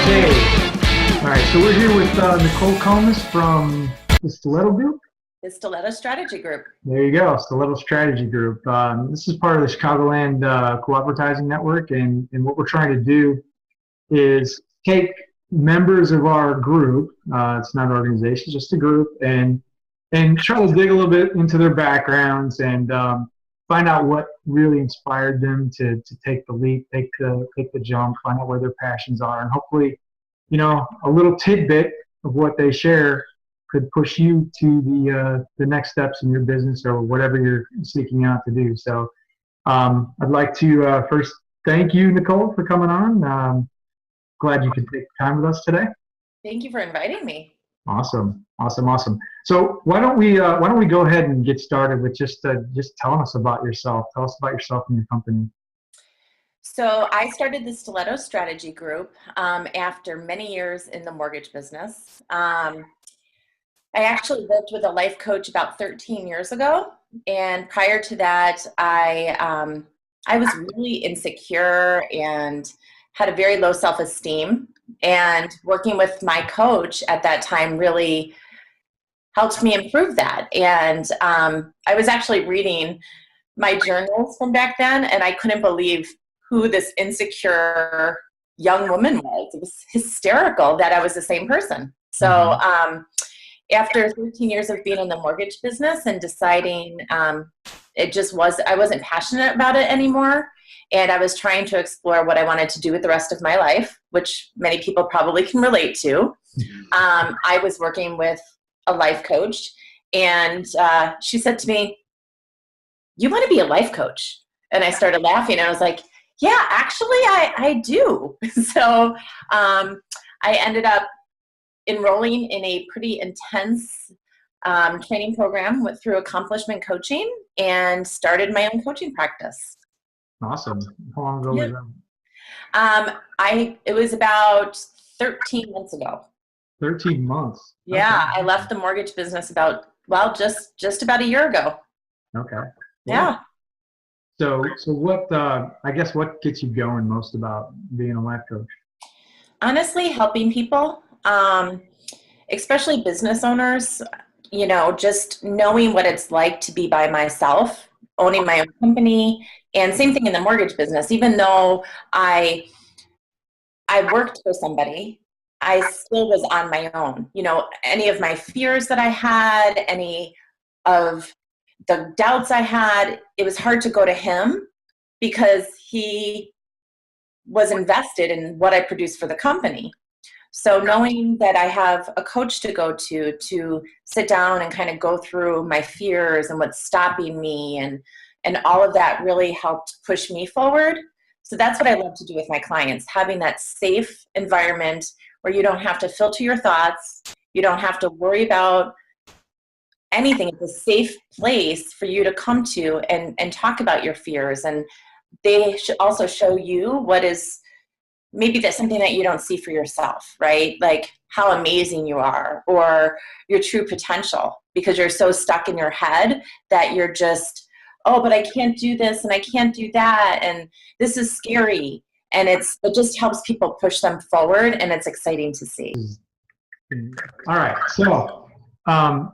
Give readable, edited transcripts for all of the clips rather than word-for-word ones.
Okay. All right. So we're here with Nicole Comis from the Stiletto Group. The Stiletto Strategy Group. There you go, Stiletto Strategy Group. This is part of the Chicagoland Co-Opvertising Network, and what we're trying to do is take members of our group, it's not an organization, just a group, and try to dig a little bit into their backgrounds and find out what really inspired them to take the leap, take the jump, find out where their passions are, and hopefully, a little tidbit of what they share could push you to the next steps in your business or whatever you're seeking out to do. So I'd like to first thank you, Nicole, for coming on. Glad you could take time with us today. Thank you for inviting me. Awesome. So why don't we go ahead and get started with just telling us about yourself. Tell us about yourself and your company. So I started the Stiletto Strategy Group after many years in the mortgage business. I actually worked with a life coach about 13 years ago, and prior to that, I was really insecure and had a very low self-esteem. And working with my coach at that time really helped me improve that. And I was actually reading my journals from back then, and I couldn't believe who this insecure young woman was. It was hysterical that I was the same person. So after 13 years of being in the mortgage business and deciding I wasn't passionate about it anymore, and I was trying to explore what I wanted to do with the rest of my life, which many people probably can relate to. I was working with a life coach, and she said to me, "You want to be a life coach?" And I started laughing, and I was like, "Yeah, actually, I do." So I ended up enrolling in a pretty intense training program, went through accomplishment coaching, and started my own coaching practice. Awesome. How long ago was that? It was about 13 months ago. 13 months. Yeah, Okay. I left the mortgage business just about a year ago. Okay. Yeah. So what, I guess what gets you going most about being a life coach? Honestly, helping people, especially business owners, just knowing what it's like to be by myself, owning my own company, and same thing in the mortgage business. Even though I worked for somebody, I still was on my own. Any of my fears that I had, any of the doubts I had, it was hard to go to him because he was invested in what I produced for the company. So knowing that I have a coach to go to sit down and kind of go through my fears and what's stopping me and all of that really helped push me forward. So that's what I love to do with my clients, having that safe environment where you don't have to filter your thoughts. You don't have to worry about anything. It's a safe place for you to come to and talk about your fears. And they should also show you what is, maybe that's something that you don't see for yourself, right? Like how amazing you are or your true potential, because you're so stuck in your head that you're just, oh, but I can't do this and I can't do that. And this is scary. And it just helps people push them forward, and it's exciting to see. All right. So, tell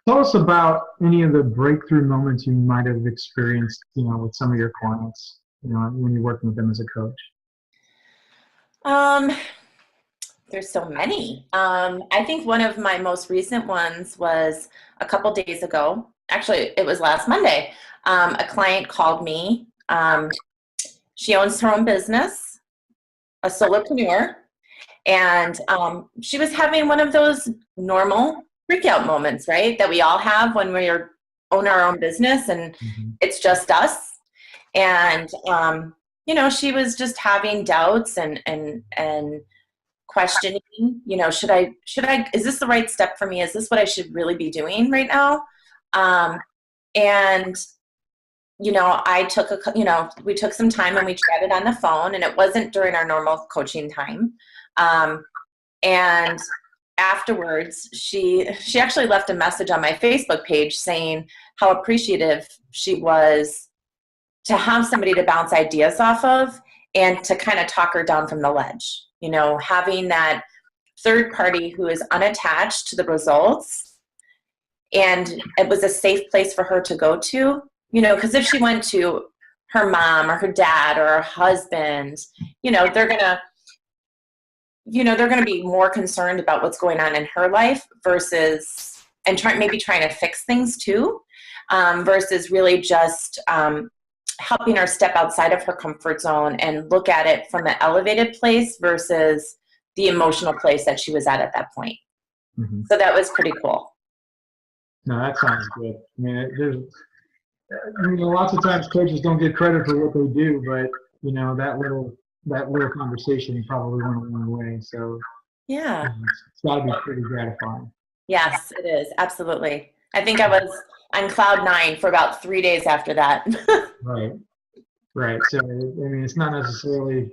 us about any of the breakthrough moments you might have experienced, with some of your clients, when you're working with them as a coach. There's so many. I think one of my most recent ones was a couple days ago. Actually, it was last Monday. A client called me. She owns her own business, a solopreneur, and she was having one of those normal freak-out moments, right, that we all have when we own our own business and it's just us. And she was just having doubts and questioning, should I, is this the right step for me? Is this what I should really be doing right now? And we took some time and we chatted on the phone, and it wasn't during our normal coaching time. And afterwards, she actually left a message on my Facebook page saying how appreciative she was to have somebody to bounce ideas off of and to kind of talk her down from the ledge. You know, having that third party who is unattached to the results, and it was a safe place for her to go to, you know, because if she went to her mom or her dad or her husband, you know, they're gonna be more concerned about what's going on in her life versus, and maybe trying to fix things too, versus really just helping her step outside of her comfort zone and look at it from an elevated place versus the emotional place that she was at that point. Mm-hmm. So that was pretty cool. No, that sounds good. I mean, lots of times coaches don't get credit for what they do, but you know, that little conversation probably went a long way. So yeah, it's got to be pretty gratifying. Yes, it is. Absolutely. I think I was on cloud 9 for about 3 days after that. Right. So, I mean, it's not necessarily,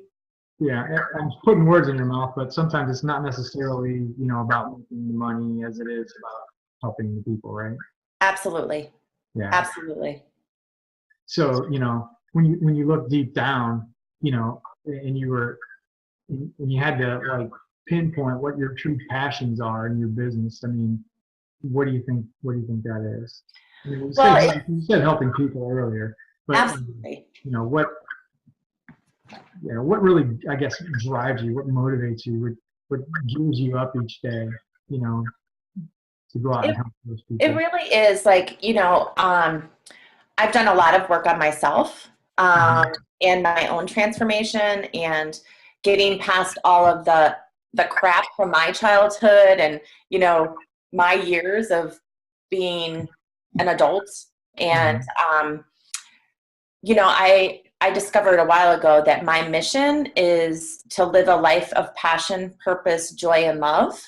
I'm putting words in your mouth, but sometimes it's not necessarily, you know, about making the money as it is about helping the people, right? Absolutely. Yeah. Absolutely. So, you know, when you look deep down, you know, and you had to like pinpoint what your true passions are in your business. I mean, what do you think that is? I mean, you said helping people earlier, but absolutely. You know, what really, I guess, drives you, what motivates you, what gears you up each day, you know, to go out and help those people? It really is like, you know, I've done a lot of work on myself and my own transformation and getting past all of the crap from my childhood and, you know, my years of being an adult. And, you know, I discovered a while ago that my mission is to live a life of passion, purpose, joy, and love.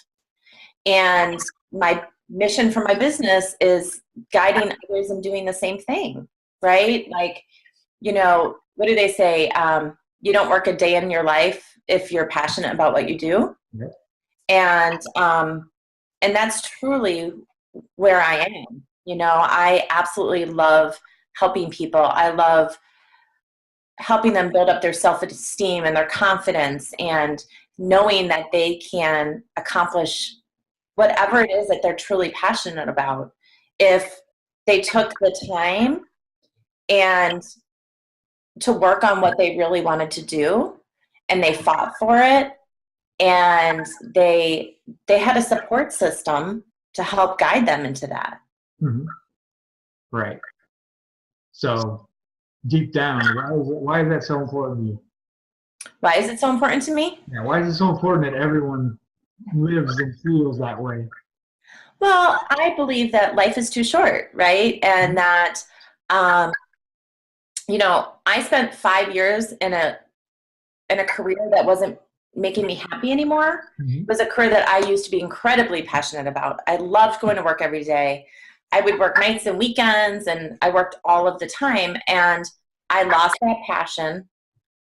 And my mission for my business is guiding others in doing the same thing, right? Like, you know, what do they say? You don't work a day in your life if you're passionate about what you do. Yep. And that's truly where I am. You know, I absolutely love helping people. I love helping them build up their self-esteem and their confidence and knowing that they can accomplish whatever it is that they're truly passionate about if they took the time and to work on what they really wanted to do and they fought for it and they had a support system to help guide them into that. Mm-hmm. Right. So deep down, why is that so important to you? Why is it so important to me? Yeah, why is it so important that everyone lives and feels that way? Well, I believe that life is too short, right? And that, you know, I spent 5 years in a career that wasn't making me happy anymore. It was a career that I used to be incredibly passionate about. I loved going to work every day. I would work nights and weekends, and I worked all of the time. And I lost that passion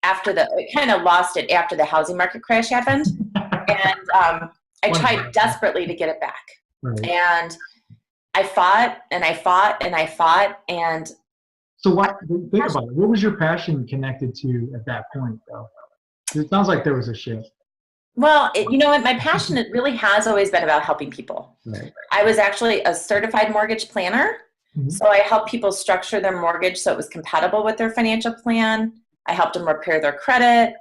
after the housing market crash happened. And I tried desperately to get it back. Right. And I fought and I fought and I fought. And so think about it. What was your passion connected to at that point, though? It sounds like there was a shift. Well, you know what? My passion, it really has always been about helping people. Right. I was actually a certified mortgage planner. Mm-hmm. So I helped people structure their mortgage so it was compatible with their financial plan. I helped them repair their credit.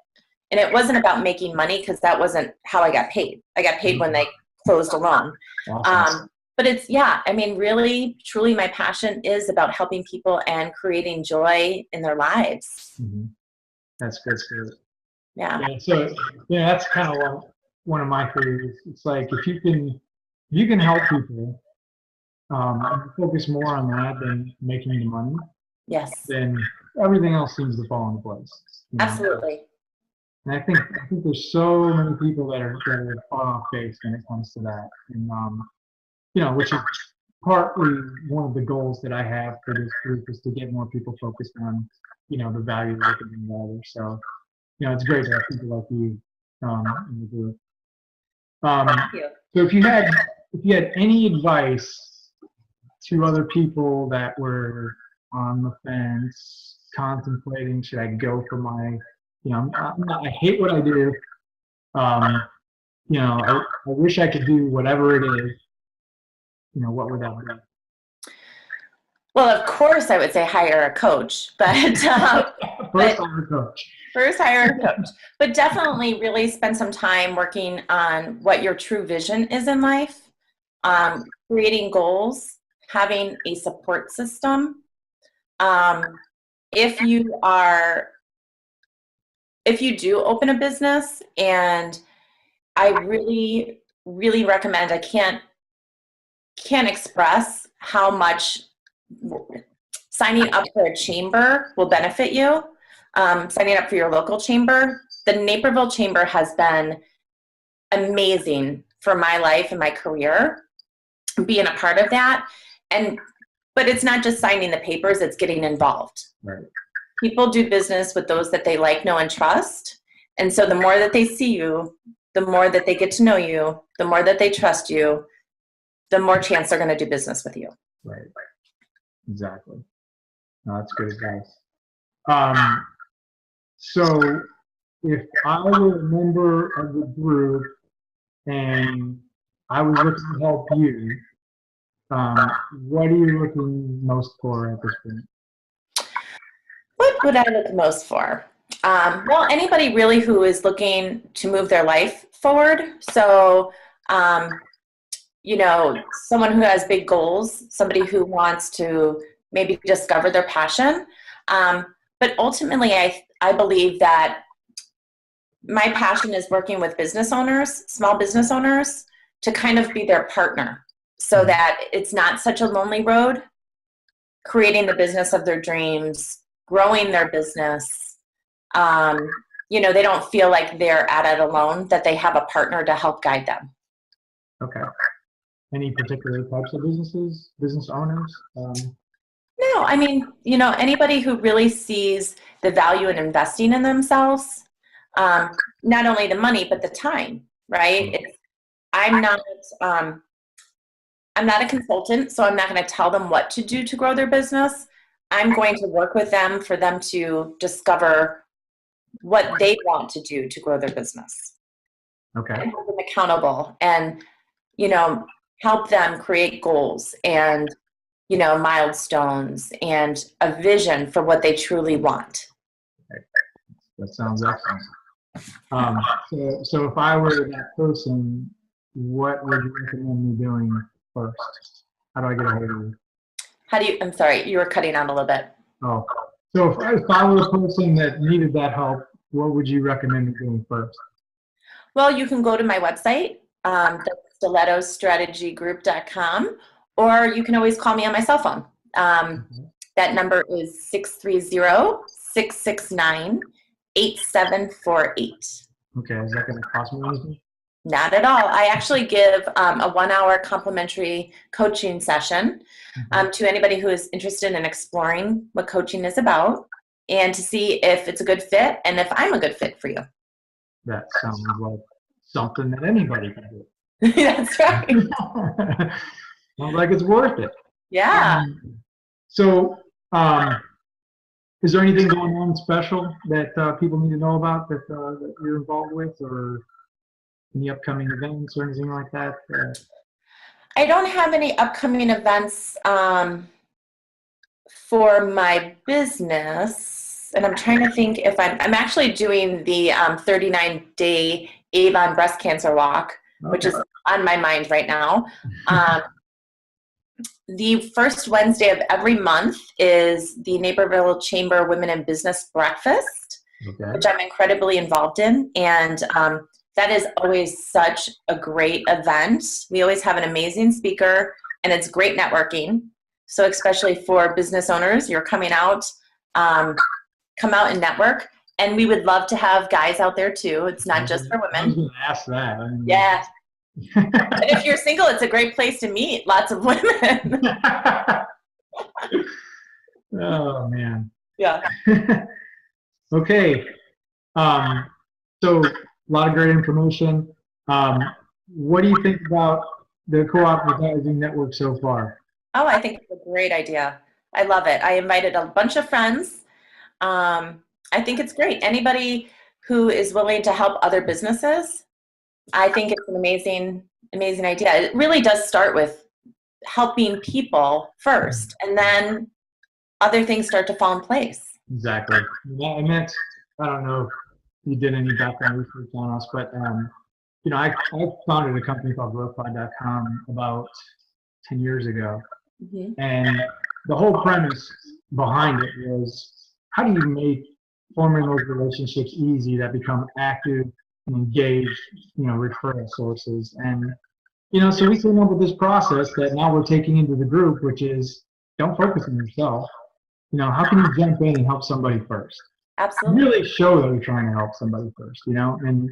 And it wasn't about making money because that wasn't how I got paid. I got paid when they closed a loan. Awesome. But it's, I mean, really, truly my passion is about helping people and creating joy in their lives. Mm-hmm. That's good. Yeah. So that's kind of one of my theories. It's like if you can help people, and focus more on that than making the money. Yes. Then everything else seems to fall into place. You know? Absolutely. And I think there's so many people that are far off base when it comes to that, and you know, which is partly one of the goals that I have for this group is to get more people focused on, you know, the value of working in others. So, you know, it's great to have people like you in the group. Thank you. So if you had any advice to other people that were on the fence, contemplating, should I go for my, I hate what I do. I wish I could do whatever it is. What would that be? Well, of course, I would say hire a coach, but First, hire a coach. First, hire a coach. But definitely really spend some time working on what your true vision is in life, creating goals, having a support system. If you do open a business, and I really, really recommend, I can't express how much signing up for a chamber will benefit you. Signing up for your local chamber. The Naperville Chamber has been amazing for my life and my career, being a part of that. But it's not just signing the papers, it's getting involved. Right. People do business with those that they like, know, and trust. And so the more that they see you, the more that they get to know you, the more that they trust you, the more chance they're going to do business with you. Right. Exactly. No, that's good advice. So if I were a member of the group and I was looking to help you, what are you looking most for at this point? What would I look most for? Well, anybody really who is looking to move their life forward. So, someone who has big goals, somebody who wants to maybe discover their passion. But ultimately, I believe that my passion is working with business owners, small business owners, to kind of be their partner so that it's not such a lonely road, creating the business of their dreams, growing their business. They don't feel like they're at it alone, that they have a partner to help guide them. Okay. Any particular types of business owners? No, I mean, anybody who really sees the value in investing in themselves, not only the money, but the time, right? I'm not a consultant, so I'm not going to tell them what to do to grow their business. I'm going to work with them for them to discover what they want to do to grow their business. Okay. And hold them accountable and, help them create goals and, milestones and a vision for what they truly want. Okay. That sounds excellent. So if I were that person, what would you recommend me doing first? How do I get a hold of you? I'm sorry, you were cutting out a little bit. Oh, so if I were a person that needed that help, what would you recommend me doing first? Well, you can go to my website, that's stilettostrategygroup.com, or you can always call me on my cell phone. That number is 630-669-8748. Okay, is that going to cost me anything? Not at all. I actually give a 1-hour complimentary coaching session to anybody who is interested in exploring what coaching is about and to see if it's a good fit and if I'm a good fit for you. That sounds like something that anybody can do. That's right. Sounds like it's worth it. Yeah. So, is there anything going on special that people need to know about that you're involved with, or any upcoming events or anything like that? I don't have any upcoming events for my business, and I'm trying to think if I'm actually doing the 39-day Avon breast cancer walk, which is on my mind right now. The first Wednesday of every month is the Naperville Chamber Women in Business Breakfast, which I'm incredibly involved in, and that is always such a great event. We always have an amazing speaker, and it's great networking. So especially for business owners, you're coming out, come out and network. And we would love to have guys out there too. It's not just for women. I was going to ask that. Yeah. But if you're single, it's a great place to meet lots of women. Oh, man. Yeah. Okay. So a lot of great information. What do you think about the Co-Opvertising network so far? Oh, I think it's a great idea. I love it. I invited a bunch of friends. I'm I think it's great. Anybody who is willing to help other businesses, I think it's an amazing idea. It really does start with helping people first, and then other things start to fall in place. Exactly. Yeah, and that's, I don't know if you did any background research on us, but I founded a company called growthpod.com about 10 years ago. Mm-hmm. And the whole premise behind it was, how do you make forming those relationships easy that become active and engaged, referral sources? And, so we came up with this process that now we're taking into the group, which is, don't focus on yourself. How can you jump in and help somebody first? Absolutely. Really show that you're trying to help somebody first, and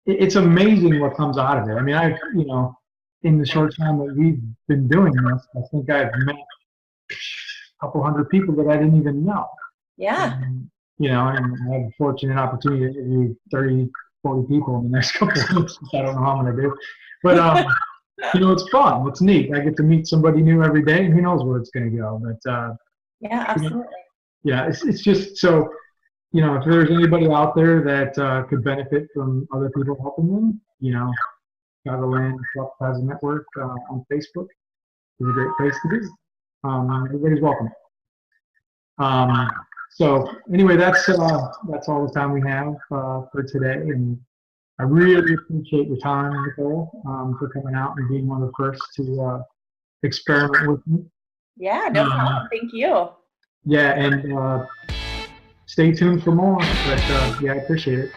it's amazing what comes out of it. I mean, in the short time that we've been doing this, I think I've met a couple hundred people that I didn't even know. Yeah. And I have a fortunate opportunity to interview 30, 40 people in the next couple of weeks, which I don't know how I'm going to do. But, it's fun. It's neat. I get to meet somebody new every day, and who knows where it's going to go. But, yeah, absolutely. It's just so, if there's anybody out there that could benefit from other people helping them, Chicagoland Co-Opvertising Network on Facebook is a great place to be. Everybody's welcome. So anyway, that's all the time we have for today, and I really appreciate your time, Nicole, for coming out and being one of the first to experiment with me. Yeah, no problem. Thank you. Yeah, and stay tuned for more. But I appreciate it.